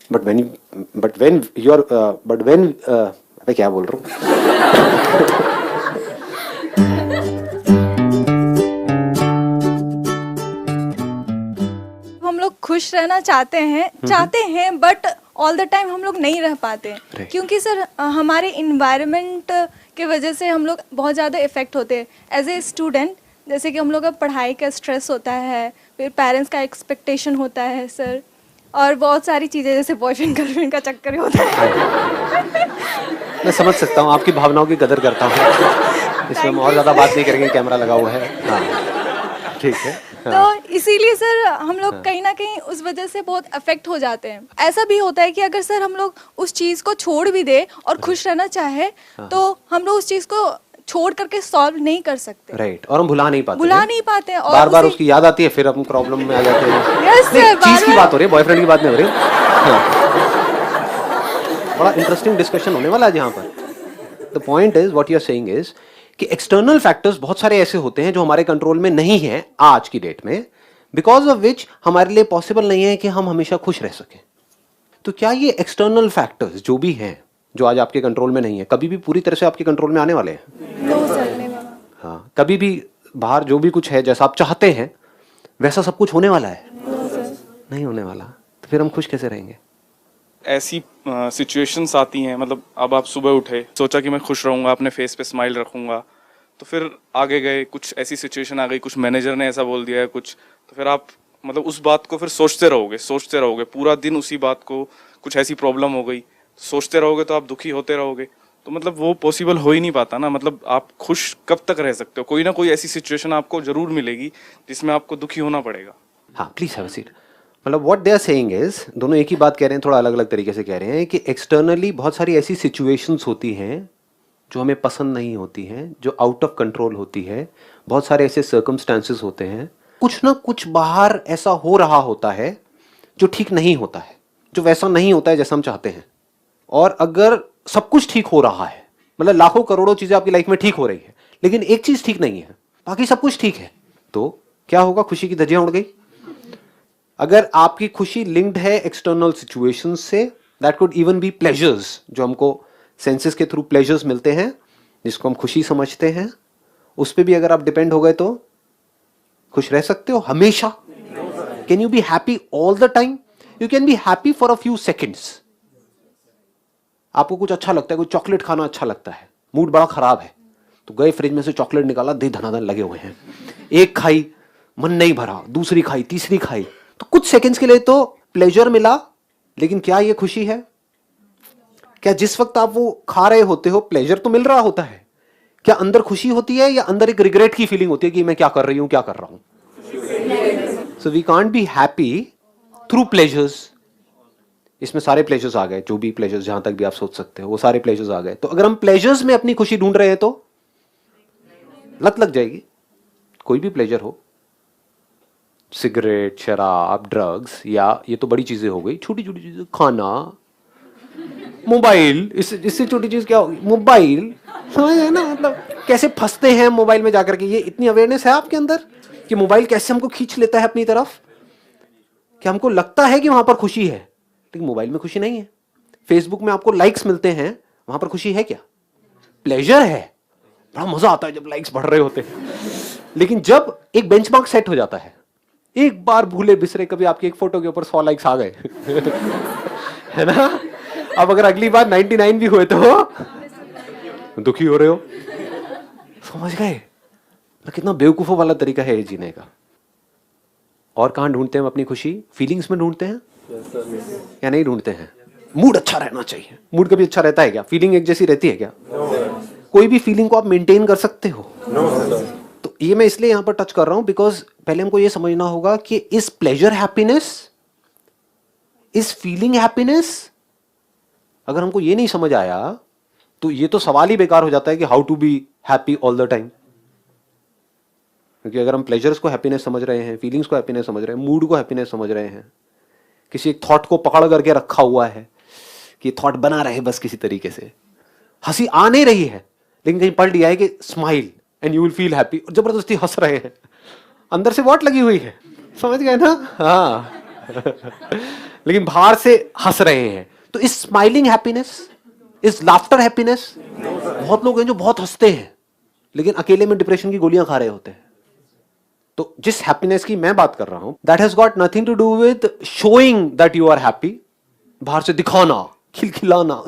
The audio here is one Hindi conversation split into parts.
बट व्हेन यू आर मैं क्या बोल रहा हूँ? हम लोग खुश रहना चाहते हैं बट ऑल द टाइम हम लोग नहीं रह पाते Right. क्योंकि सर हमारे इन्वायरमेंट के वजह से हम लोग बहुत ज़्यादा इफ़ेक्ट होते हैं एज ए स्टूडेंट। जैसे कि हम लोग का पढ़ाई का स्ट्रेस होता है, फिर पेरेंट्स का एक्सपेक्टेशन होता है सर, और बहुत सारी चीज़ें जैसे बॉयफ्रेंड गर्लफ्रेंड का चक्कर होता है। मैं समझ सकता हूँ, आपकी भावनाओं की कदर करता हूँ। इसमें हम और ज़्यादा बात नहीं करेंगे, कैमरा लगा हुआ है। हाँ, ठीक है। हाँ, तो इसीलिए सर हम लोग कहीं ना कहीं उस वजह से बहुत अफेक्ट हो जाते हैं। ऐसा भी होता है कि अगर सर हम लोग उस चीज़ को छोड़ भी दे और खुश रहना चाहे तो हम लोग उस चीज़ को छोड़ करके सॉल्व नहीं कर सकते। राइट। और हम भुला नहीं पाते हैं। और बार बार उसकी याद आती है, फिर हम प्रॉब्लम में आ जाते हैं। यस नहीं, सर, चीज की बात हो रही है, बॉयफ्रेंड की बात नहीं हो रही। हाँ। बड़ा इंटरेस्टिंग डिस्कशन होने वाला है यहाँ पर। The point is, what you are saying is कि एक्सटर्नल फैक्टर्स बहुत सारे ऐसे होते हैं जो हमारे कंट्रोल में नहीं है आज की डेट में, बिकॉज ऑफ विच हमारे लिए पॉसिबल नहीं है कि हम हमेशा खुश रह सकें। तो क्या ये एक्सटर्नल फैक्टर्स जो भी हैं, जो आज आपके कंट्रोल में नहीं है, कभी भी पूरी तरह से आपके कंट्रोल में आने वाले हैं? No sir, never. हाँ, कभी भी बाहर जो भी कुछ है जैसा आप चाहते हैं वैसा सब कुछ होने वाला है? No sir. नहीं होने वाला। तो फिर हम खुश कैसे रहेंगे? ऐसी सिचुएशंस आती हैं, मतलब अब आप सुबह उठे, सोचा कि मैं खुश रहूंगा, अपने फेस पे स्माइल रखूंगा, तो फिर आगे गए, कुछ ऐसी सिचुएशन आ गई, कुछ मैनेजर ने ऐसा बोल दिया है कुछ, तो फिर आप मतलब उस बात को फिर सोचते रहोगे पूरा दिन उसी बात को, कुछ ऐसी प्रॉब्लम हो गई, सोचते रहोगे तो आप दुखी होते रहोगे। तो मतलब वो पॉसिबल हो ही नहीं पाता ना। मतलब आप खुश कब तक रह सकते हो? कोई ना कोई ऐसी सिचुएशन आपको जरूर मिलेगी जिसमें आपको दुखी होना पड़ेगा। हाँ, प्लीज हैव अ सीट। मतलब what they are saying is, दोनों एक ही बात कह रहे हैं, थोड़ा अलग अलग तरीके से कह रहे हैं कि एक्सटर्नली बहुत सारी ऐसी सिचुएशंस होती हैं जो हमें पसंद नहीं होती हैं, जो आउट ऑफ कंट्रोल होती है। बहुत सारे ऐसे सर्कमस्टांसेस होते हैं, कुछ ना कुछ बाहर ऐसा हो रहा होता है जो ठीक नहीं होता है, जो वैसा नहीं होता है जैसा हम चाहते हैं। और अगर सब कुछ ठीक हो रहा है, मतलब लाखों करोड़ों चीजें आपकी लाइफ में ठीक हो रही है, लेकिन एक चीज ठीक नहीं है, बाकी सब कुछ ठीक है, तो क्या होगा? खुशी की धज्जियां उड़ गई। अगर आपकी खुशी लिंक्ड है एक्सटर्नल सिचुएशंस से, that could even be pleasures, जो हमको सेंसेस के थ्रू प्लेजर्स मिलते हैं जिसको हम खुशी समझते हैं, उस पर भी अगर आप डिपेंड हो गए तो खुश रह सकते हो हमेशा? Can you B happy all the time? You can be happy for a few seconds. आपको कुछ अच्छा लगता है, कोई चॉकलेट खाना अच्छा लगता है, मूड बड़ा खराब है, तो गए फ्रिज में से चॉकलेट निकाला, दे धनाधन लगे हुए हैं, एक खाई, मन नहीं भरा, दूसरी खाई, तीसरी खाई, तो कुछ सेकंड्स के लिए तो प्लेजर मिला, लेकिन क्या ये खुशी है? क्या जिस वक्त आप वो खा रहे होते हो प्लेजर तो मिल रहा होता है, क्या अंदर खुशी होती है या अंदर एक रिग्रेट की फीलिंग होती है कि मैं क्या कर रही हूं, क्या कर रहा हूं? So we can't be happy through pleasures. इसमें सारे प्लेजर्स आ गए, जो भी प्लेजर्स जहां तक भी आप सोच सकते हो वो सारे प्लेजर्स आ गए। तो अगर हम प्लेजर्स में अपनी खुशी ढूंढ रहे हैं तो लत लग जाएगी। कोई भी प्लेजर हो, सिगरेट, शराब, ड्रग्स, या ये तो बड़ी चीजें हो गई, छोटी छोटी चीजें, खाना, मोबाइल, इससे छोटी चीज क्या होगी? मोबाइल, समझ है ना? मतलब कैसे फंसते हैं मोबाइल में जाकर के। ये इतनी अवेयरनेस है आपके अंदर कि मोबाइल कैसे हमको खींच लेता है अपनी तरफ, कि हमको लगता है कि वहां पर खुशी है, लेकिन मोबाइल में खुशी नहीं है। फेसबुक में आपको लाइक्स मिलते हैं, वहां पर खुशी है क्या? प्लेजर है, बड़ा मजा आता है जब लाइक्स बढ़ रहे होते हैं, लेकिन जब एक बेंचमार्क सेट हो जाता है, एक बार भूले बिसरे कभी आपकी एक फोटो के ऊपर 100 लाइक्स आ गए है ना? अब अगर अगली बार 99 भी हुए तो दुखी हो रहे हो। समझ गए ना कितना बेवकूफों वाला तरीका है ये जीने का? और कहां ढूंढते हैं हम अपनी खुशी? फीलिंग्स में ढूंढते हैं या नहीं ढूंढते हैं? मूड अच्छा रहना चाहिए। मूड कभी अच्छा रहता है क्या? फीलिंग एक जैसी रहती है क्या? कोई भी फीलिंग को आप मेंटेन कर सकते हो? तो ये मैं इसलिए यहां पर टच कर रहा हूं बिकॉज पहले हमको ये समझना होगा कि इस प्लेजर हैप्पीनेस, इस फीलिंग हैप्पीनेस, अगर हमको ये नहीं समझ आया तो ये तो सवाल ही बेकार हो जाता है कि how to be happy all the time. क्योंकि अगर हम प्लेजर्स को हैप्पीनेस समझ रहे हैं, फीलिंग्स को हैप्पीनेस समझ रहे हैं, मूड को हैप्पीनेस समझ रहे हैं, किसी एक थॉट को पकड़ करके रखा हुआ है कि थॉट बना रहे बस किसी तरीके से, हंसी आ नहीं रही है लेकिन कहीं पढ़ लिया है कि smile and you will feel happy, और जबरदस्ती हंस रहे हैं, अंदर से वॉट लगी हुई है। समझ गए ना? हाँ लेकिन बाहर से हंस रहे हैं, तो इस स्माइलिंग हैप्पीनेस, इस लाफ्टर हैप्पीनेस? बहुत लोग हैं जो बहुत हंसते हैं लेकिन अकेले में डिप्रेशन की गोलियां खा रहे होते हैं। तो जिस हैप्पीनेस की मैं बात कर रहा हूं, that has got nothing to do with showing that you are happy, बाहर से दिखाना, खिलखिलाना।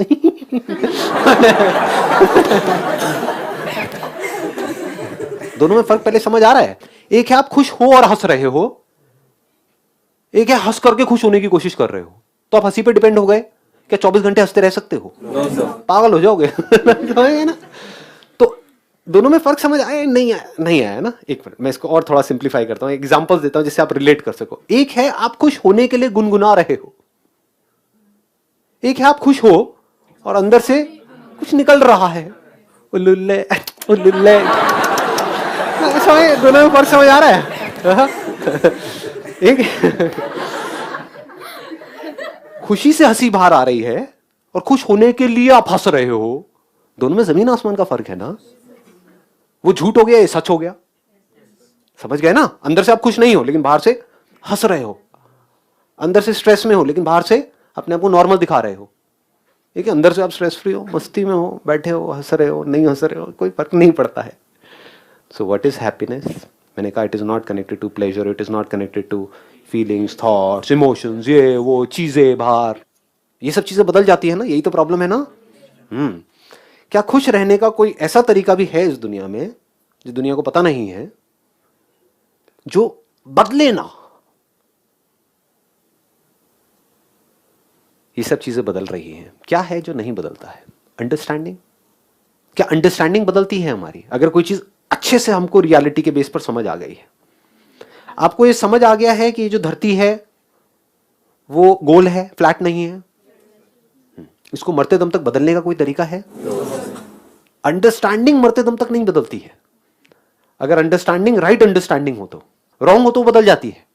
दोनों में फर्क पहले समझ आ रहा है? एक है आप खुश हो और हंस रहे हो, एक है हंस करके खुश होने की कोशिश कर रहे हो। तो आप हंसी पे डिपेंड हो गए, क्या 24 घंटे हंसते रह सकते हो? पागल हो जाओगे। ना, तो दोनों में फर्क समझ आया नहीं आया ना? एक मिनट, मैं इसको और थोड़ा सिंप्लीफाई करता हूं, एग्जांपल्स देता हूं जिससे आप रिलेट कर सको। एक है आप खुश होने के लिए गुनगुना रहे हो, एक है आप खुश हो और अंदर से कुछ निकल रहा है, उल्लुल्ले उल्लुल्ले। दोनों में फर्क समझ आ रहा है? एक खुशी से हंसी बाहर आ रही है और खुश होने के लिए आप हंस रहे हो, दोनों में जमीन आसमान का फर्क है ना? वो झूठ हो गया, ये सच हो गया। समझ गए ना? अंदर से आप खुश नहीं हो लेकिन बाहर से हंस रहे हो, अंदर से स्ट्रेस में हो लेकिन बाहर से अपने आप को नॉर्मल दिखा रहे हो। ठीक है, अंदर से आप स्ट्रेस फ्री हो, मस्ती में हो, बैठे हो, हंस रहे हो, नहीं हंस रहे हो, कोई फर्क नहीं पड़ता है। So what is happiness? मैंने कहा it is not connected to pleasure, it is not connected to feelings, thoughts, emotions, ये वो चीजें बाहर, ये सब चीजें बदल जाती है ना, यही तो प्रॉब्लम है ना। क्या खुश रहने का कोई ऐसा तरीका भी है इस दुनिया में जो दुनिया को पता नहीं है, जो बदले ना? ये सब चीजें बदल रही हैं। क्या है जो नहीं बदलता है? अंडरस्टैंडिंग। क्या अंडरस्टैंडिंग बदलती है हमारी? अगर कोई चीज अच्छे से हमको रियलिटी के बेस पर समझ आ गई है, आपको ये समझ आ गया है कि ये जो धरती है वो गोल है, फ्लैट नहीं है, इसको मरते दम तक बदलने का कोई तरीका है? अंडरस्टैंडिंग मरते दम तक नहीं बदलती है। अगर अंडरस्टैंडिंग राइट अंडरस्टैंडिंग हो तो, रॉन्ग हो तो बदल जाती है।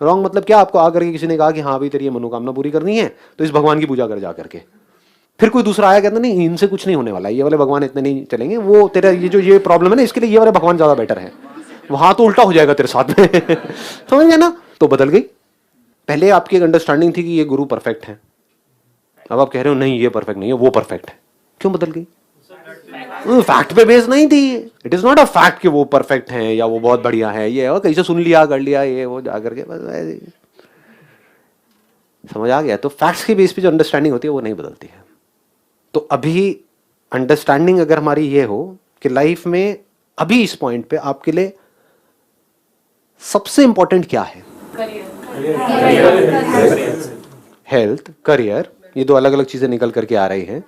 रॉन्ग मतलब क्या? आपको आकर के किसी ने कहा कि हाँ भाई तेरी ये मनोकामना पूरी करनी है तो इस भगवान की पूजा कर जा करके, फिर कोई दूसरा आया कहता नहीं इनसे कुछ नहीं होने वाला, ये वाले भगवान इतने नहीं चलेंगे, वो तेरा ये प्रॉब्लम है ना इसके लिए ये वाले भगवान ज्यादा बेटर है, वहां तो उल्टा हो जाएगा तेरे साथ में। समझ गए ना? तो बदल गई। पहले आपकी एक अंडरस्टैंडिंग थी कि ये गुरु परफेक्ट है, अब आप कह रहे हो नहीं ये परफेक्ट नहीं है, वो परफेक्ट है। क्यों बदल गई? फैक्ट पे बेस नहीं थी। It is not a fact कि वो परफेक्ट हैं या वो बहुत बढ़िया है, ये कहीं से सुन लिया कर लिया ये वो जाकर के बस समझ आ गया। तो फैक्ट्स के बेस पे जो अंडरस्टैंडिंग होती है वो नहीं बदलती है। तो अभी अंडरस्टैंडिंग अगर हमारी ये हो कि लाइफ में अभी इस पॉइंट पे आपके लिए सबसे इंपॉर्टेंट क्या है? हेल्थ, करियर, ये दो अलग अलग चीजें निकल करके आ रही हैं।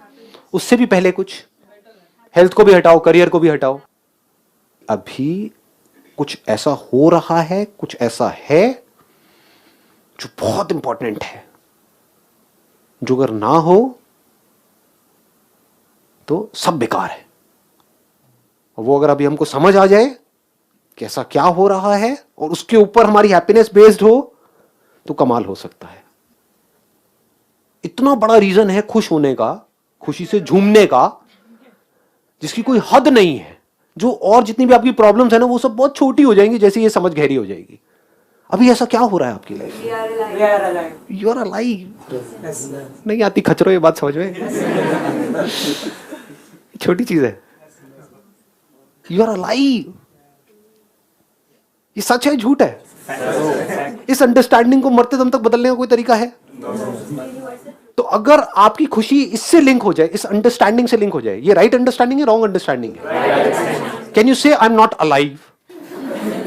उससे भी पहले कुछ, हेल्थ को भी हटाओ, करियर को भी हटाओ, अभी कुछ ऐसा हो रहा है, कुछ ऐसा है जो बहुत इंपॉर्टेंट है, जो अगर ना हो तो सब बेकार है। और वो अगर अभी हमको समझ आ जाए कि ऐसा क्या हो रहा है और उसके ऊपर हमारी हैप्पीनेस बेस्ड हो तो कमाल हो सकता है। इतना बड़ा रीजन है खुश होने का, खुशी से झूमने का, जिसकी कोई हद नहीं है। जो और जितनी भी आपकी प्रॉब्लम्स है ना वो सब बहुत छोटी हो जाएंगी जैसे ये समझ गहरी हो जाएगी। अभी ऐसा क्या हो रहा है आपकी लाइफ? You are alive. नहीं आती खचरो ये बात समझ में? छोटी चीज है। You are alive. ये सच है झूठ है? इस अंडरस्टैंडिंग को मरते दम तक बदलने का कोई तरीका है? तो अगर आपकी खुशी इससे लिंक हो जाए, इस अंडरस्टैंडिंग से लिंक हो जाए, ये राइट अंडरस्टैंडिंग है, रॉन्ग अंडरस्टैंडिंग है? कैन यू से आई एम नॉट अलाइव?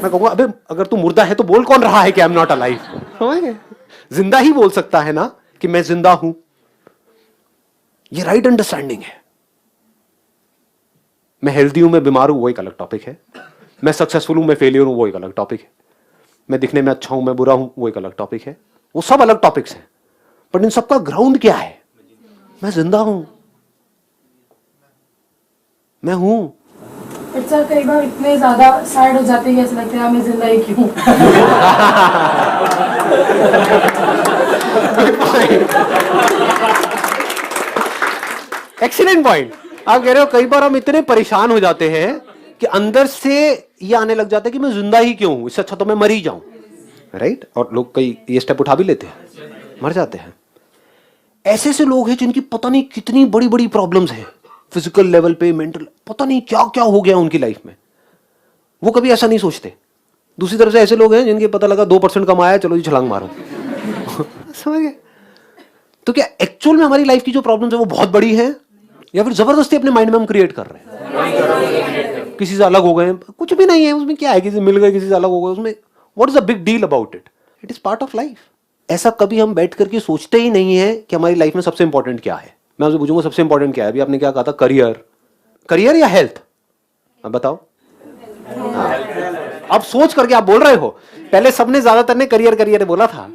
मैं कहूंगा अबे अगर तू मुर्दा है तो बोल कौन रहा है कि आई एम नॉट अलाइव? जिंदा ही बोल सकता है ना कि मैं जिंदा हूं। ये राइट अंडरस्टैंडिंग है। मैं हेल्दी हूं, मैं बीमार हूं, वो एक अलग टॉपिक है। मैं सक्सेसफुल हूं, मैं फेलियर हूं, वो एक अलग टॉपिक है। मैं दिखने में अच्छा हूं, मैं बुरा हूं, वो एक अलग टॉपिक है। वो सब अलग टॉपिक्स हैं, बट इन सबका ग्राउंड क्या है? मैं जिंदा हूं, मैं हूं। सर कई बार इतने ज्यादा सैड हो जाते हैं, ऐसा लगता है मैं जिंदा ही क्यों? Excellent point. आप कह रहे हो कई बार हम इतने परेशान हो जाते हैं कि अंदर से ये आने लग जाता है कि मैं जिंदा ही क्यों हूं, इससे अच्छा तो मैं मर ही जाऊं। राइट? और लोग कई ये स्टेप उठा भी लेते हैं, मर जाते हैं। ऐसे ऐसे लोग हैं जिनकी पता नहीं कितनी बड़ी बड़ी प्रॉब्लम्स हैं, फिजिकल लेवल पे, मेंटल, पता नहीं क्या क्या हो गया उनकी लाइफ में, वो कभी ऐसा नहीं सोचते। दूसरी तरफ से ऐसे लोग हैं जिनके पता लगा 2% कमाया, चलो जी छलांग मारो। समझ गए? तो क्या एक्चुअल में हमारी लाइफ की जो प्रॉब्लम्स है वो बहुत बड़ी है, या फिर जबरदस्ती अपने माइंड में हम क्रिएट कर रहे हैं? किसी से अलग हो गए, कुछ भी नहीं है उसमें, क्या है, किसी से मिल गए, किसी से अलग हो गए, उसमें what is the big deal about it? It is part of life. ऐसा कभी हम बैठ करके सोचते ही नहीं है कि हमारी लाइफ में सबसे इंपॉर्टेंट क्या है। मैं आपसे पूछूंगा सबसे इंपॉर्टेंट क्या है? अभी आपने क्या कहा था, करियर, करियर या हेल्थ? अब बताओ। अब सोच करके आप बोल रहे हो, पहले सबने ज्यादातर ने करियर करियर बोला था।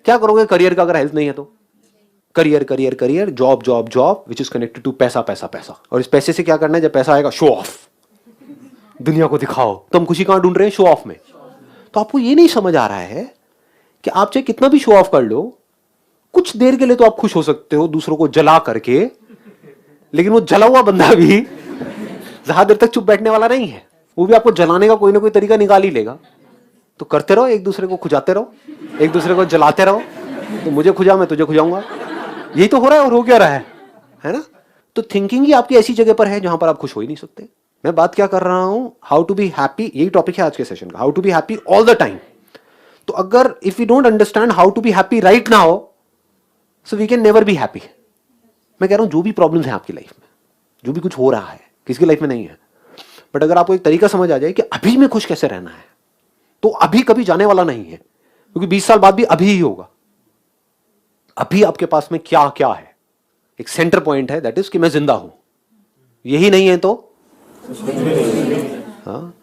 क्या करोगे करियर का अगर हेल्थ नहीं है तो? Career career career, job job job, which is connected to पैसा पैसा पैसा। और इस पैसे से क्या करना है? जब पैसा आएगा, शो ऑफ, दुनिया को दिखाओ। तो हम खुशी कहां ढूंढ रहे हैं? शो ऑफ में। तो आपको ये नहीं समझ आ रहा है कि आप चाहे कितना भी शो ऑफ कर लो, कुछ देर के लिए तो आप खुश हो सकते हो दूसरों को जला करके, लेकिन वो जला हुआ बंदा भी ज्यादा देर तक चुप बैठने वाला नहीं है, वो भी आपको जलाने का कोई ना कोई तरीका निकाल ही लेगा। तो करते रहो, एक दूसरे को खुजाते रहो, एक दूसरे को जलाते रहो। तो मुझे खुजा, मैं तुझे खुजाऊंगा, यही तो हो रहा है। और हो क्या रहा है ना? तो थिंकिंग ही आपकी ऐसी जगह पर है जहां पर आप खुश हो ही नहीं सकते। मैं बात क्या कर रहा हूं? हाउ टू बी हैप्पी, यही टॉपिक है आज के सेशन का, how to be happy all the time. तो अगर if you don't understand how to be happy right now, so we can never be happy. मैं कह रहा हूं जो भी प्रॉब्लम्स हैं आपकी लाइफ में, जो भी कुछ हो रहा है, किसकी लाइफ में नहीं है, बट अगर आपको एक तरीका समझ आ जाए कि अभी में खुश कैसे रहना है, तो अभी कभी जाने वाला नहीं है, क्योंकि 20 साल बाद भी अभी ही होगा। अभी आपके पास में क्या क्या है, एक सेंटर पॉइंट है, दैट इज कि मैं जिंदा हूं। यही नहीं है तो हाँ,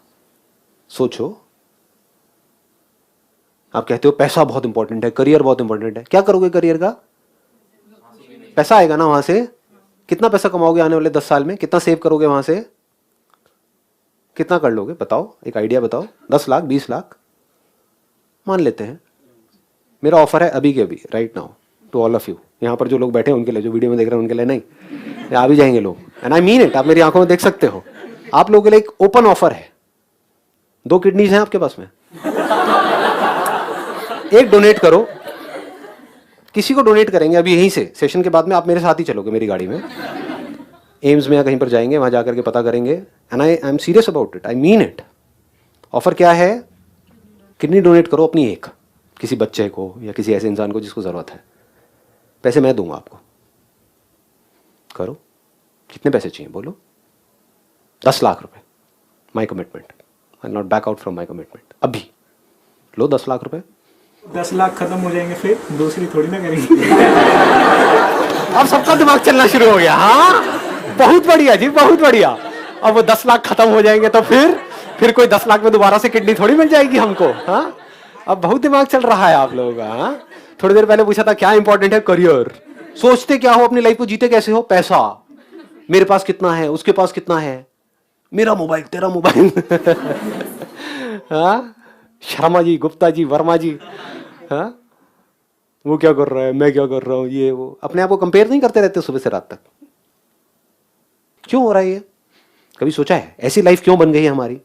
सोचो। आप कहते हो पैसा बहुत इंपॉर्टेंट है, करियर बहुत इंपॉर्टेंट है, क्या करोगे करियर का? पैसा आएगा ना वहां से, कितना पैसा कमाओगे आने वाले 10 साल में? कितना सेव करोगे वहां से? कितना कर लोगे बताओ, एक आइडिया बताओ। 10 लाख, 20 लाख मान लेते हैं। मेरा ऑफर है अभी के अभी, right now, to all of you. यहाँ पर जो लोग बैठे हैं उनके लिए, जो वीडियो में देख रहे हैं उनके लिए नहीं, आ भी जाएंगे लोग, एंड आई मीन इट। आप मेरी आंखों में देख सकते हो। आप लोगों के लिए एक ओपन ऑफर है। 2 किडनीज हैं आपके पास में, एक डोनेट करो, किसी को डोनेट करेंगे अभी यहीं से, सेशन के बाद में आप मेरे साथ ही चलोगे मेरी गाड़ी में, एम्स में या कहीं पर जाएंगे, वहां जाकर के पता करेंगे, and I am serious about it, I mean it. Offer क्या है? किडनी डोनेट करो अपनी एक, किसी बच्चे को या किसी ऐसे इंसान को जिसको जरूरत है। पैसे मैं दूंगा आपको, करो। कितने पैसे चाहिए बोलो? 10 लाख रुपए, my commitment, I not back out from my commitment. अभी लो 10 लाख रुपए। 10 लाख खत्म हो जाएंगे फिर दूसरी थोड़ी ना करेंगे। अब सबका दिमाग चलना शुरू हो गया। हाँ, बहुत बढ़िया जी, बहुत बढ़िया। अब वो 10 लाख खत्म हो जाएंगे तो फिर कोई 10 लाख में दोबारा से किडनी थोड़ी मिल जाएगी हमको। हाँ, अब बहुत दिमाग चल रहा है आप लोगों का। हाँ? थोड़ी देर पहले पूछा था क्या इंपॉर्टेंट है? करियर। सोचते क्या हो अपनी लाइफ को, जीते कैसे हो? पैसा। मेरे पास कितना है, उसके पास कितना है, मेरा मोबाइल, तेरा मोबाइल। हाँ, शर्मा जी, गुप्ता जी, वर्मा जी, हाँ, वो क्या कर रहा है, मैं क्या कर रहा हूं, ये वो। अपने आप को कंपेयर नहीं करते रहते सुबह से रात तक? क्यों हो रहा है ये? कभी सोचा है ऐसी लाइफ क्यों बन गई है हमारी?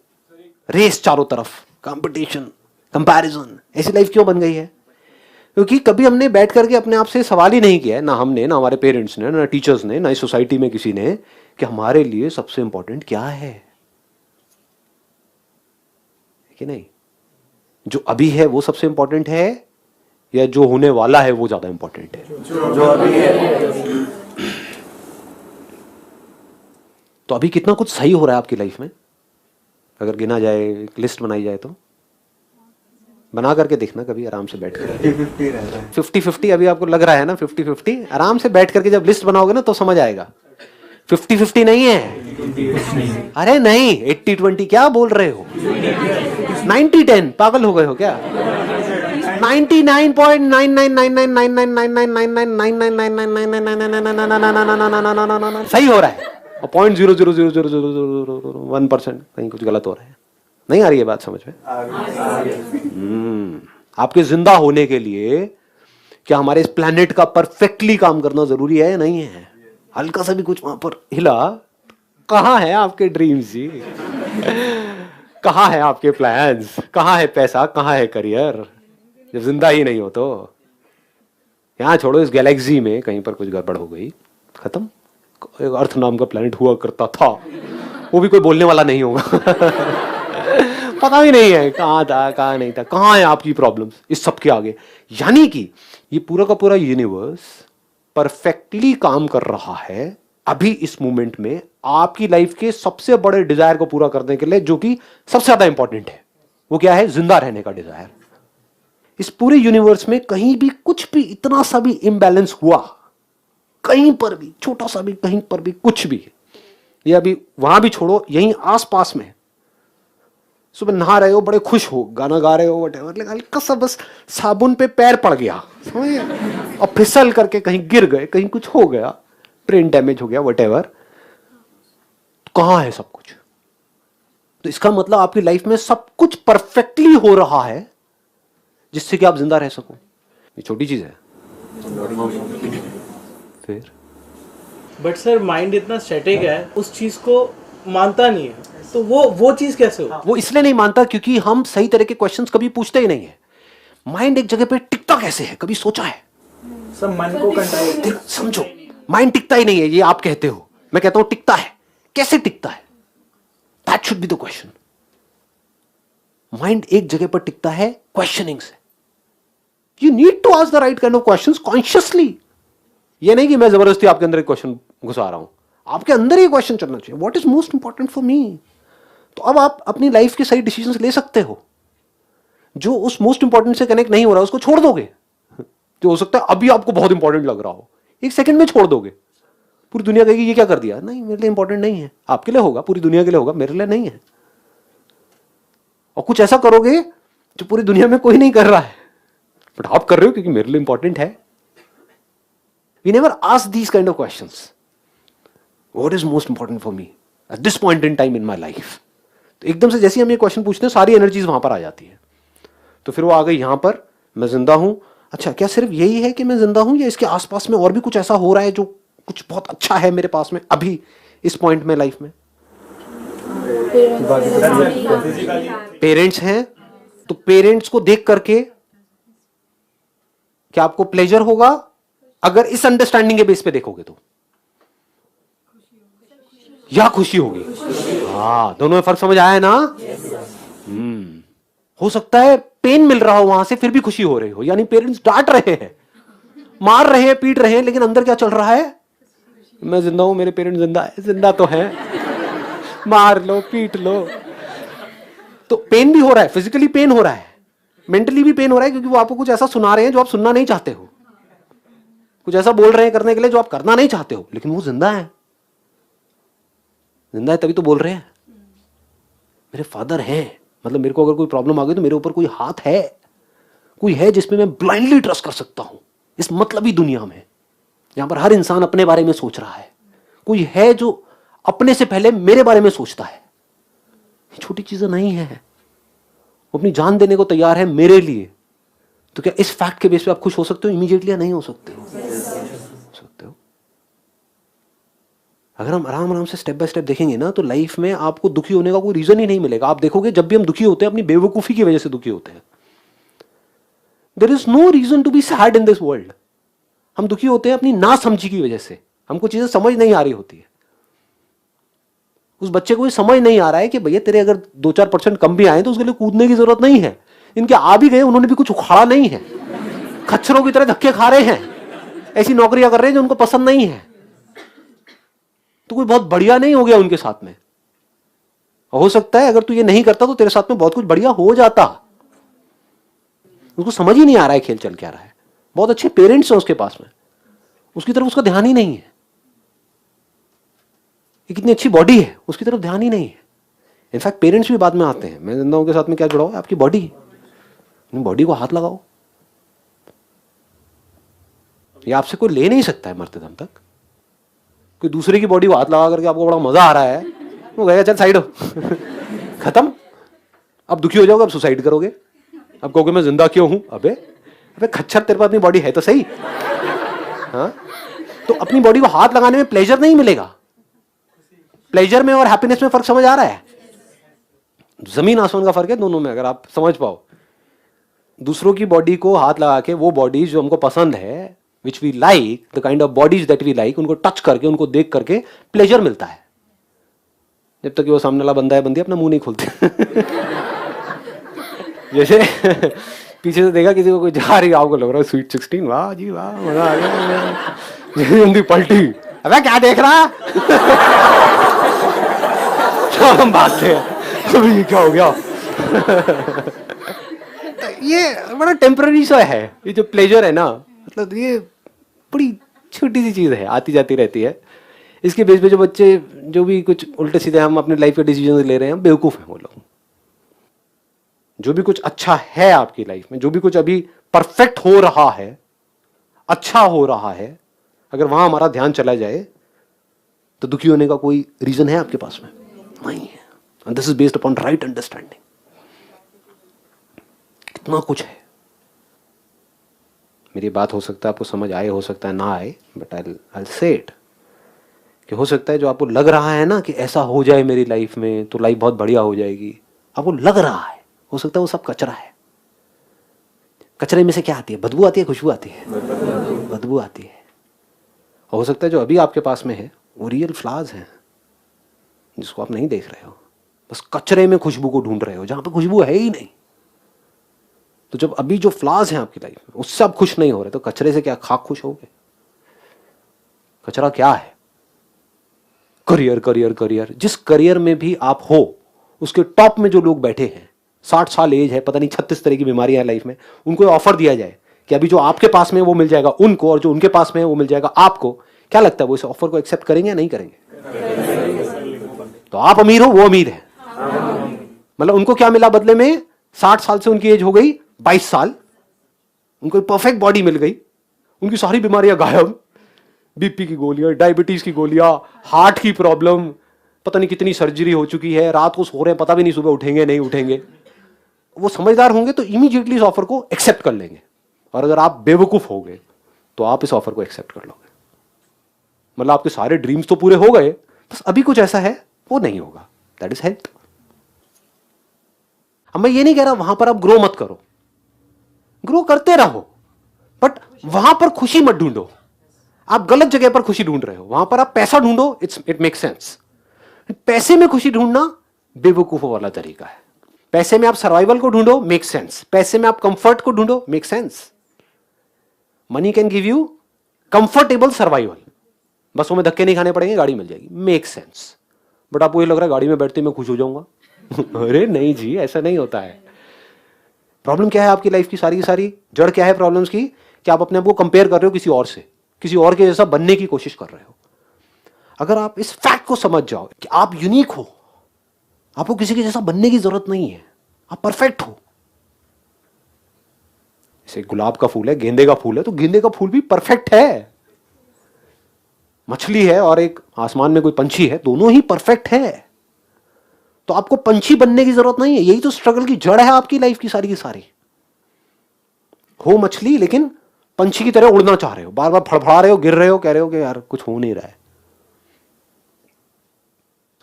रेस चारों तरफ, कंपटीशन, कंपैरिजन, ऐसी लाइफ क्यों बन गई है? क्योंकि कभी हमने बैठ करके अपने आप से सवाल ही नहीं किया है, ना हमने, ना हमारे पेरेंट्स ने, ना टीचर्स ने, ना इस सोसाइटी में किसी ने, कि हमारे लिए सबसे इंपॉर्टेंट क्या है कि नहीं? जो अभी है वो सबसे इंपॉर्टेंट है, या जो होने वाला है वो ज्यादा इंपॉर्टेंट है? जो अभी है। तो अभी कितना कुछ सही हो रहा है आपकी लाइफ में, अगर गिना जाए, एक लिस्ट बनाई जाए तो? बना करके देखना कभी आराम से बैठ कर। 50-50 रहता है। 50-50 अभी आपको लग रहा है ना? 50-50 आराम से बैठ करके जब लिस्ट बनाओगे ना तो समझ आएगा। 50-50 नहीं है, अरे नहीं, 80-20 क्या बोल रहे हो? 90-10 पागल हो गए हो क्या? 99.999999999999999999 सही हो रहा है, और 0.0000001% कहीं कुछ गलत हो रहा है। नहीं आ रही है बात समझ में? आपके जिंदा होने के लिए क्या हमारे इस प्लेनेट का परफेक्टली काम करना जरूरी है या नहीं है? हल्का सा भी कुछ वहां पर हिला, कहाँ है आपके ड्रीम्स जी? कहाँ है आपके प्लान्स? कहाँ है पैसा? कहाँ है करियर? जब जिंदा ही नहीं हो तो यहाँ छोड़ो, इस गैलेक्सी में कहीं पर कुछ गड़बड़ हो गई, खत्म। एक अर्थ नाम का प्लेनेट हुआ करता था, वो भी कोई बोलने वाला नहीं होगा। पता भी नहीं है कहाँ था कहाँ नहीं था, कहाँ है आपकी प्रॉब्लम्स इस सब के आगे। यानी कि ये पूरा का पूरा यूनिवर्स परफेक्टली काम कर रहा है अभी इस मोमेंट में आपकी लाइफ के सबसे बड़े डिजायर को पूरा करने के लिए, जो कि सबसे ज्यादा इंपॉर्टेंट है। वो क्या है? जिंदा रहने का डिजायर। इस पूरे यूनिवर्स में कहीं भी कुछ भी इतना सा भी इम्बैलेंस हुआ, कहीं पर भी छोटा सा भी, कहीं पर भी कुछ भी, ये अभी वहां भी छोड़ो, यहीं आसपास में सुबह नहा रहे हो, बड़े खुश हो, गाना गा रहे हो, वटेवर, लेकिन हल्का सा बस साबुन पे पैर पड़ गया, समझ गए, और फिसल करके कहीं गिर गए, कहीं कुछ हो गया, ब्रेन डैमेज हो गया, वटेवर, कहां है सब कुछ? तो इसका मतलब आपकी लाइफ में सब कुछ परफेक्टली हो रहा है जिससे कि आप जिंदा रह सको। ये छोटी चीज है। फिर बट सर माइंड इतना स्टैटिक है, उस चीज को मानता नहीं है, तो वो चीज कैसे हो? वो इसलिए नहीं मानता क्योंकि हम सही तरह के क्वेश्चंस कभी पूछते ही नहीं है। माइंड एक जगह पे टिकता कैसे है, कभी सोचा है? सब मन को कंट्रोल। समझो, माइंड टिकता ही नहीं है, ये आप कहते हो, मैं कहता हूं टिकता है। कैसे टिकता है? That should be the question. Mind एक जगह पर टिकता है क्वेश्चनिंग से। You need to ask the right kind of questions consciously. ये नहीं कि मैं जबरदस्ती आपके अंदर एक क्वेश्चन घुसा रहा हूं, आपके अंदर ही क्वेश्चन चलना चाहिए, what is most important for मी। तो अब आप अपनी लाइफ के सही डिसीजंस ले सकते हो। जो उस मोस्ट इंपॉर्टेंट से कनेक्ट नहीं हो रहा उसको छोड़ दोगे। जो हो सकता है अभी आपको बहुत इंपॉर्टेंट लग रहा हो, एक सेकंड में छोड़ दोगे। पूरी दुनिया कहेगी ये क्या कर दिया, नहीं मेरे लिए इंपॉर्टेंट नहीं है। आपके लिए होगा, पूरी दुनिया के लिए होगा, मेरे लिए नहीं है। और कुछ ऐसा करोगे जो पूरी दुनिया में कोई नहीं कर रहा है, बट आप कर रहे हो क्योंकि मेरे लिए इंपॉर्टेंट है। We never ask these kind of questions, what is most important for me at this point in time in my life. तो एकदम से जैसे हम ये क्वेश्चन पूछते हैं, सारी एनर्जीज वहां पर आ जाती है। तो फिर वो आ गई यहां पर, मैं जिंदा हूं। अच्छा, क्या सिर्फ यही है कि मैं जिंदा हूं, या इसके आसपास में और भी कुछ ऐसा हो रहा है जो कुछ बहुत अच्छा है मेरे पास में अभी इस पॉइंट में लाइफ में? पेरेंट्स हैं, तो पेरेंट्स को देख करके क्या आपको प्लेजर होगा? अगर इस अंडरस्टैंडिंग के बेस पे देखोगे तो, या खुशी होगी? हाँ, दोनों में फर्क समझ आया है ना? हो सकता है पेन मिल रहा हो वहां से, फिर भी खुशी हो रही हो। यानी पेरेंट्स डांट रहे हैं, मार रहे हैं, पीट रहे हैं, लेकिन अंदर क्या चल रहा है? मैं जिंदा हूं, मेरे पेरेंट्स जिंदा है। जिंदा तो है, मार लो, पीट लो। तो पेन भी हो रहा है, फिजिकली पेन हो रहा है, मेंटली भी पेन हो रहा है, क्योंकि वो आपको कुछ ऐसा सुना रहे हैं जो आप सुनना नहीं चाहते हो, कुछ ऐसा बोल रहे हैं करने के लिए जो आप करना नहीं चाहते हो, लेकिन वो जिंदा है। जिंदा है तभी तो बोल रहे हैं। मेरे फादर हैं, मतलब मेरे को अगर कोई प्रॉब्लम आ गई तो मेरे ऊपर कोई हाथ है, कोई है जिसमें मैं ब्लाइंडली ट्रस्ट कर सकता हूं। इस मतलबी दुनिया में यहां पर हर इंसान अपने बारे में सोच रहा है, कोई है जो अपने से पहले मेरे बारे में सोचता है। ये छोटी चीजें नहीं है, वो अपनी जान देने को तैयार है मेरे लिए। तो क्या इस फैक्ट के बेस पे आप खुश हो सकते हो इमीडिएटली, या नहीं हो सकते हो? सकते हो। अगर हम आराम आराम से स्टेप बाय स्टेप देखेंगे ना, तो लाइफ में आपको दुखी होने का कोई रीजन ही नहीं मिलेगा। आप देखोगे जब भी हम दुखी होते हैं, अपनी बेवकूफी की वजह से दुखी होते हैं। There is no reason to be sad in this world. हम दुखी होते हैं अपनी ना समझी की वजह से, हमको चीजें समझ नहीं आ रही होती है। उस बच्चे को ये समझ नहीं आ रहा है कि भैया तेरे अगर 2-4% कम भी आए तो उसके लिए कूदने की जरूरत नहीं है। इनके आ भी गए, उन्होंने भी कुछ उखाड़ा नहीं है, खच्चरों की तरह धक्के खा रहे हैं, ऐसी नौकरियां कर रहे हैं जो उनको पसंद नहीं है। तो कोई बहुत बढ़िया नहीं हो गया उनके साथ में। हो सकता है अगर तू ये नहीं करता तो तेरे साथ में बहुत कुछ बढ़िया हो जाता। उसको समझ ही नहीं आ रहा है खेल चल क्या रहा है। बहुत अच्छे पेरेंट्स हैं उसके पास में, उसकी तरफ उसका ध्यान ही नहीं है। ये कितनी अच्छी बॉडी है, उसकी तरफ ध्यान ही नहीं है। इनफैक्ट पेरेंट्स भी बाद में आते हैं। मैं जिंदा हूं के साथ में क्या जुड़ा हुआ है? आपकी बॉडी। बॉडी को हाथ लगाओ, ये आपसे कोई ले नहीं सकता है मरते दम तक। कोई दूसरे की बॉडी को हाथ लगा करके आपको बड़ा मजा आ रहा है, वो कहेगा चल साइड हो। खत्म। अब दुखी हो जाओगे, अब सुसाइड करोगे, अब कहोगे मैं जिंदा क्यों हूं? अबे अबे खच्चर, तेरे पास अपनी बॉडी है तो सही। हाँ, तो अपनी बॉडी को हाथ लगाने में प्लेजर नहीं मिलेगा। प्लेजर में और हैप्पीनेस में फर्क समझ आ रहा है? जमीन आसमान का फर्क है दोनों में, अगर आप समझ पाओ। दूसरों की बॉडी को हाथ लगा के वो बॉडीज जो हमको पसंद है, which we like, the kind of bodies that we like, उनको टच करके, उनको देख करके प्लेजर मिलता है। जब तक कि वो सामने वाला बंदा है बंदी अपना मुंह नहीं खोलते। जैसे पीछे से देखा किसी को कोई जा रही, आपको लग रहा है स्वीट 16, वाह जी वाह, मजा आ गया। उनकी पलटी, अबे क्या देख रहा? हम भागते हैं, अभी ये क्या हो गया? ये बड़ा टेम्पररी सा है, ये जो प्लेजर है ना, मतलब ये बड़ी छोटी सी चीज है, आती जाती रहती है। इसके बेस पे जो बच्चे जो भी कुछ उल्टे सीधे हम अपने लाइफ के डिसीजन ले रहे हैं, बेवकूफ हैं वो लोग। जो भी कुछ अच्छा है आपकी लाइफ में, जो भी कुछ अभी परफेक्ट हो रहा है, अच्छा हो रहा है, अगर वहां हमारा ध्यान चला जाए तो दुखी होने का कोई रीजन है आपके पास में? नहीं है। And this is based upon right understanding. कितना कुछ है। मेरी बात हो सकता है आपको समझ आए, हो सकता है ना आए, बट आई से इट कि हो सकता है जो आपको लग रहा है ना कि ऐसा हो जाए मेरी लाइफ में तो लाइफ बहुत बढ़िया हो जाएगी, आपको लग रहा है, हो सकता है वो सब कचरा है। कचरे में से क्या आती है? बदबू आती है, खुशबू आती है? बदबू आती है। हो सकता है जो अभी आपके पास में है वो रियल फ्लावर्स हैं जिसको आप नहीं देख रहे हो, बस कचरे में खुशबू को ढूंढ रहे हो जहां पे खुशबू है ही नहीं। तो जब अभी जो फ्लावर्स हैं आपकी लाइफ में उससे आप खुश नहीं हो रहे तो कचरे से क्या खाक खुश होगे? कचरा क्या है? Career career career. जिस करियर में भी आप हो उसके टॉप में जो लोग बैठे हैं, 60 साल एज है, पता नहीं 36 तरह की बीमारियां हैं लाइफ में, उनको ऑफर दिया जाए कि अभी जो आपके पास में है वो मिल जाएगा उनको, और जो उनके पास में है वो मिल जाएगा आपको, क्या लगता है वो इस ऑफर को एक्सेप्ट करेंगे या नहीं करेंगे? तो आप अमीर हो, वो अमीर है। मतलब उनको क्या मिला बदले में? 60 साल से उनकी एज हो गई 22 साल, उनको परफेक्ट बॉडी मिल गई, उनकी सारी बीमारियां गायब, बीपी की गोलियां, डायबिटीज की गोलियां, हार्ट की प्रॉब्लम, पता नहीं कितनी सर्जरी हो चुकी है, रात को सो रहे हैं, पता भी नहीं सुबह उठेंगे नहीं उठेंगे। वो समझदार होंगे तो इमीडिएटली इस ऑफर को एक्सेप्ट कर लेंगे, और अगर आप बेवकूफ हो गए तो आप इस ऑफर को एक्सेप्ट कर लोगे। मतलब आपके सारे ड्रीम्स तो पूरे हो गए, बस अभी कुछ ऐसा है वो नहीं होगा, दैट इज हेल्थ। अब मैं ये नहीं कह रहा वहां पर आप ग्रो मत करो, ग्रो करते रहो, बट वहां पर खुशी मत ढूंढो। आप गलत जगह पर खुशी ढूंढ रहे हो, वहां पर आप पैसा ढूंढो, इट मेक सेंस। पैसे में खुशी ढूंढना बेवकूफों वाला तरीका है। पैसे में आप सर्वाइवल को ढूंढो, मेक सेंस। पैसे में आप कंफर्ट को ढूंढो, make sense. Money can give you comfortable survival, बस में धक्के नहीं खाने पड़ेंगे, गाड़ी मिल जाएगी, मेक सेंस। बट आपको ये लग रहा है गाड़ी में बैठते मैं खुश हो जाऊंगा। अरे नहीं जी, ऐसा नहीं होता है। प्रॉब्लम क्या है आपकी लाइफ की? सारी की सारी जड़ क्या है प्रॉब्लम्स की? कि आप अपने आप को कंपेयर कर रहे हो किसी और से, किसी और के जैसा बनने की कोशिश कर रहे हो। अगर आप इस फैक्ट को समझ जाओ कि आप यूनिक हो, आपको किसी के जैसा बनने की जरूरत नहीं है, आप परफेक्ट हो। जैसे गुलाब का फूल है, गेंदे का फूल है, तो गेंदे का फूल भी परफेक्ट है। मछली है और एक आसमान में कोई पंछी है, दोनों ही परफेक्ट है। तो आपको पंछी बनने की जरूरत नहीं है। यही तो स्ट्रगल की जड़ है आपकी लाइफ की सारी। हो मछली लेकिन पंछी की तरह उड़ना चाह रहे हो, बार बार फड़फड़ा रहे हो, गिर रहे हो, कह रहे हो कि यार कुछ हो नहीं रहा है।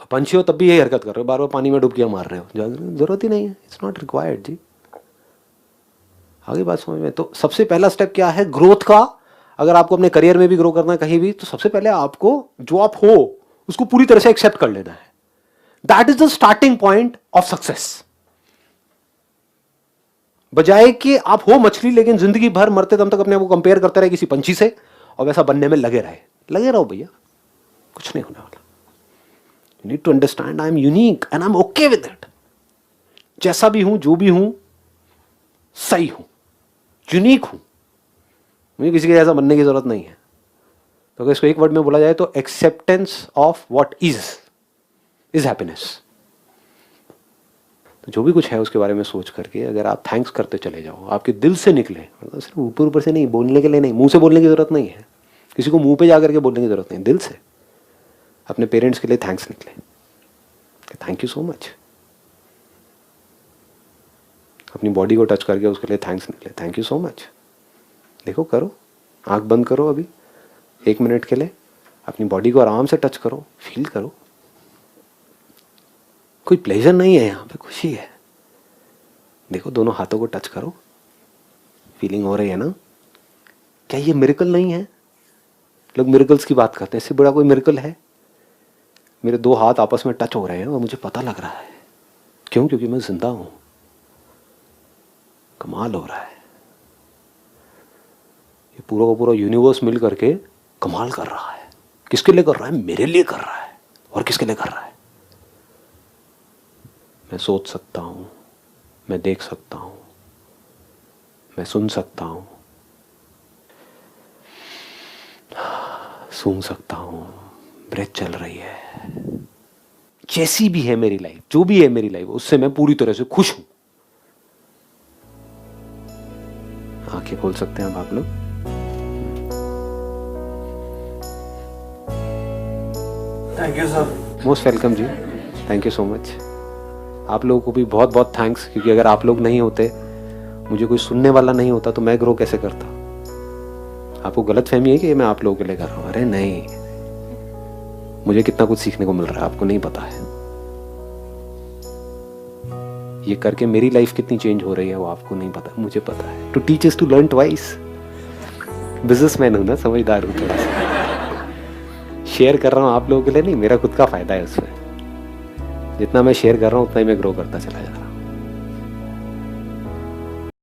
तो पंछी हो तब भी यही हरकत कर रहे हो, बार बार पानी में डुबकियां मार रहे हो, जरूरत ही नहीं है, इट्स नॉट रिक्वायर्ड जी। आगे बात समझ में? तो सबसे पहला स्टेप क्या है ग्रोथ का? अगर आपको अपने करियर में भी ग्रो करना है कहीं भी, तो सबसे पहले आपको जो आप हो उसको पूरी तरह से एक्सेप्ट कर लेना है। That is the starting point of success. बजाय कि आप हो मछली लेकिन जिंदगी भर मरते दम तक अपने आप को कंपेयर करते रहे किसी पंछी से और वैसा बनने में लगे रहो भैया, कुछ नहीं होने वाला। You need to understand I am unique and I am okay with it. जैसा भी हूं, जो भी हूं, सही हूं, यूनिक हूं, मुझे किसी के जैसा बनने की जरूरत नहीं है। तो अगर इसको एक वर्ड में बोला जाए तो acceptance of what is happiness. तो जो भी कुछ है उसके बारे में सोच करके अगर आप थैंक्स करते चले जाओ, आपके दिल से निकले, मतलब सिर्फ ऊपर ऊपर से नहीं, बोलने के लिए नहीं, मुंह से बोलने की जरूरत नहीं है, किसी को मुंह पे जा करके बोलने की जरूरत नहीं, दिल से अपने पेरेंट्स के लिए थैंक्स निकले, थैंक यू सो मच। अपनी बॉडी को टच करके उसके लिए थैंक्स निकले, थैंक यू सो मच। देखो, करो, आंख बंद करो अभी 1 मिनट के लिए, अपनी बॉडी को आराम से टच करो, फील करो। कोई प्लेजर नहीं है यहाँ पे, खुशी है। देखो, दोनों हाथों को टच करो, फीलिंग हो रही है ना? क्या ये मिरेकल नहीं है? लोग मिरेकल्स की बात करते हैं, इससे बड़ा कोई मिरेकल है? मेरे 2 हाथ आपस में टच हो रहे हैं और मुझे पता लग रहा है। क्यों? क्योंकि मैं जिंदा हूं। कमाल हो रहा है। ये पूरा का पूरा यूनिवर्स मिल करके कमाल कर रहा है। किसके लिए कर रहा है? मेरे लिए कर रहा है। और किसके लिए कर रहा है? मैं सोच सकता हूं, मैं देख सकता हूं, मैं सुन सकता हूं, सूंघ सकता हूं, ब्रेथ चल रही है। जैसी भी है मेरी लाइफ, जो भी है मेरी लाइफ, उससे मैं पूरी तरह से खुश हूं। आंखें खोल सकते हैं अब आप लोग। Thank you sir. Most welcome ji, thank you so much. आप लोगों को भी बहुत बहुत थैंक्स, क्योंकि अगर आप लोग नहीं होते, मुझे कोई सुनने वाला नहीं होता, तो मैं ग्रो कैसे करता? आपको गलत फहमी है कि मैं आप लोगों के लिए कर रहा हूँ? अरे नहीं, मुझे कितना कुछ सीखने को मिल रहा है, आपको नहीं पता है। ये करके मेरी लाइफ कितनी चेंज हो रही है वो आपको नहीं पता, मुझे पता है। To teach is to learn twice. Businessman हूं ना, समझदार हूं थोड़ा सा। शेयर कर रहा हूँ आप लोगों के लिए नहीं, मेरा खुद का फायदा है उसमें। जितना मैं शेयर कर रहा हूँ उतना ही मैं ग्रो करता चला जा रहा हूँ।